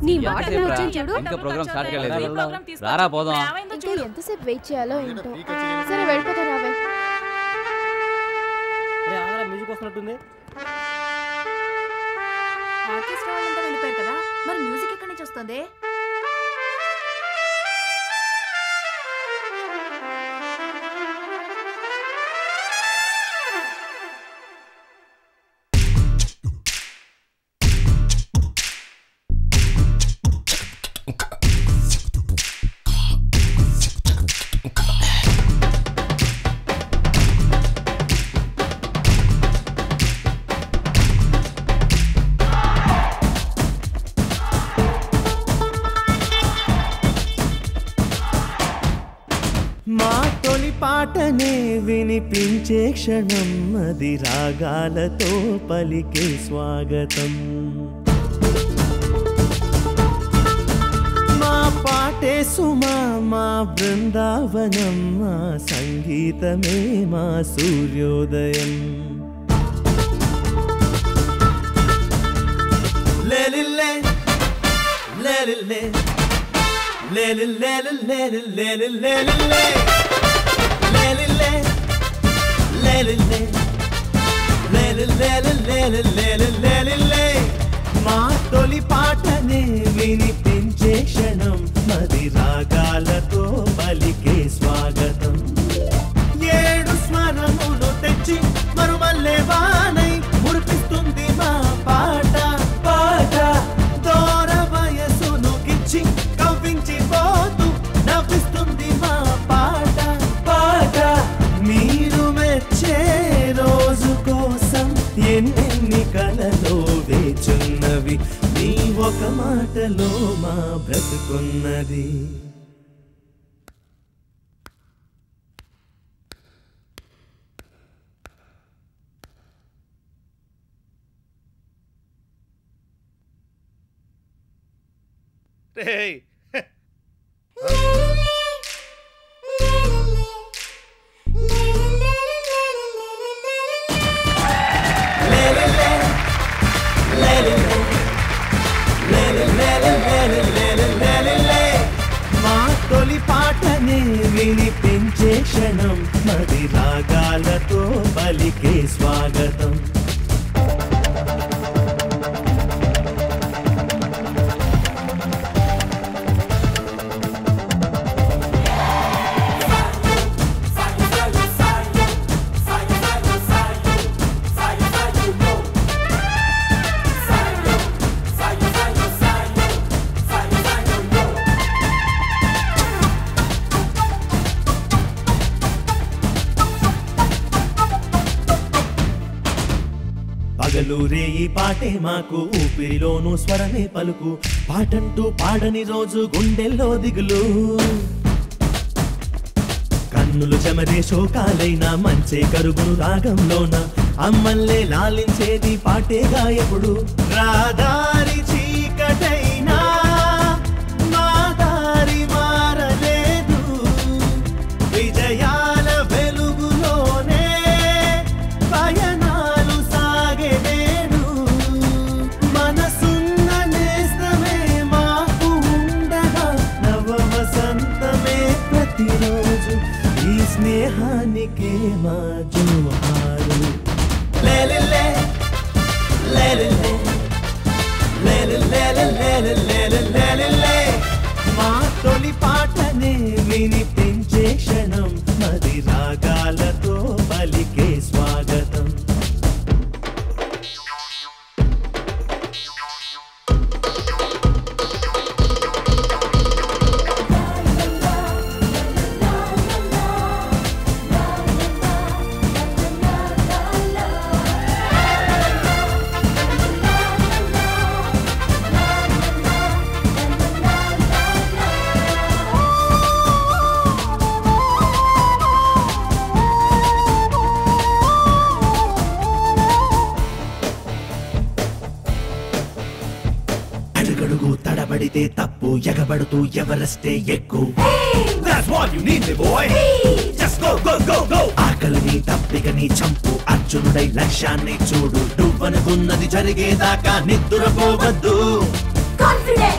నీ మాటలు వచ్చి చూడు. ఇంకా ప్రోగ్రామ్ స్టార్ట్ కాలేదు. రారా పోదాం. ఇంకా ఎంతసేపు వెయిట్ చేయాలో ఏంటో. సరే వెళ్ళిపోతా రావే. రే ఆరా మ్యూజిక్ వస్తున్నట్టుంది. ఆర్కెస్ట్రా వాళ్ళంతా వెళ్ళిపోయారు కదా, మరి మ్యూజిక్ ఎక్కడి నుంచి వస్తుంది? పాటనే వినిపించే క్షణం అది రాగాలతో పలికే స్వాగతం. మా పాటే సుమా మా బృందావనం, మా సంగీతమే మా సూర్యోదయం. లేలిల్లే లేలిల్లే లేలిల్లే లేలిల్లే లేలిల్లే మా తొలి పాటనే వినిపించే క్షణం మది రాగాలతో పలికే స్వాగతం. ఏడు స్వరములు తెచ్చి మరుమల్లే వానై మురిపిస్తుంది మా పాట పాట. దూర వయసును గిచ్చి కవ్వించి పోతూ నవ్విస్తుంది మా పాట పాట. మీరు మెచ్చే రోజు కోసం ఎన్నెన్ని కలలో వేచున్నవి, నీ ఒక మాటలో మా బ్రతుకున్నది. మా తొలి పాటనే వినిపించే క్షణం మది రాగాలతో పలికే స్వాగతం. పగలూరే ఈ పాటే మాకు ఊపిరిలోను స్వరమే పలుకు. పాటంటూ పాడని రోజు గుండెల్లో దిగులు. కన్నులు చెమరే శోకాలైనా మంచే కరుగును రాగంలోన అమ్మల్లే లాలించేది పాటే గాయకుడు. రాదారి చీకటైనా మా దారి మారలేదు, విజయాల వెలుగులోనే పయనాలు సాగేను. మనసున్న నేస్తమే మాకు ఉండగా నవ వసంతమే ప్రతిరోజు. ఈ స్నేహానికే మా జోహారు. లేలిల్లే లేలిల్లే లేలిల్లే లేలిల్లే లేలిల్లే మా తొలి పాటనే వినిపించే క్షణం మది రాగాలతో పలికే స్వాగతం. అడుగడుగు తడబడితే తప్పు, ఎగబడుతూ ఎవరెస్టే ఎక్కు. That's what you need me boy. Just go go go go. ఆకలిని తప్పికని చంపు, అర్జునుడై లక్ష్యాన్ని చూడు. నువ్వనుకున్నది జరిగేదాకా నిద్రపోవద్దు. Confidence.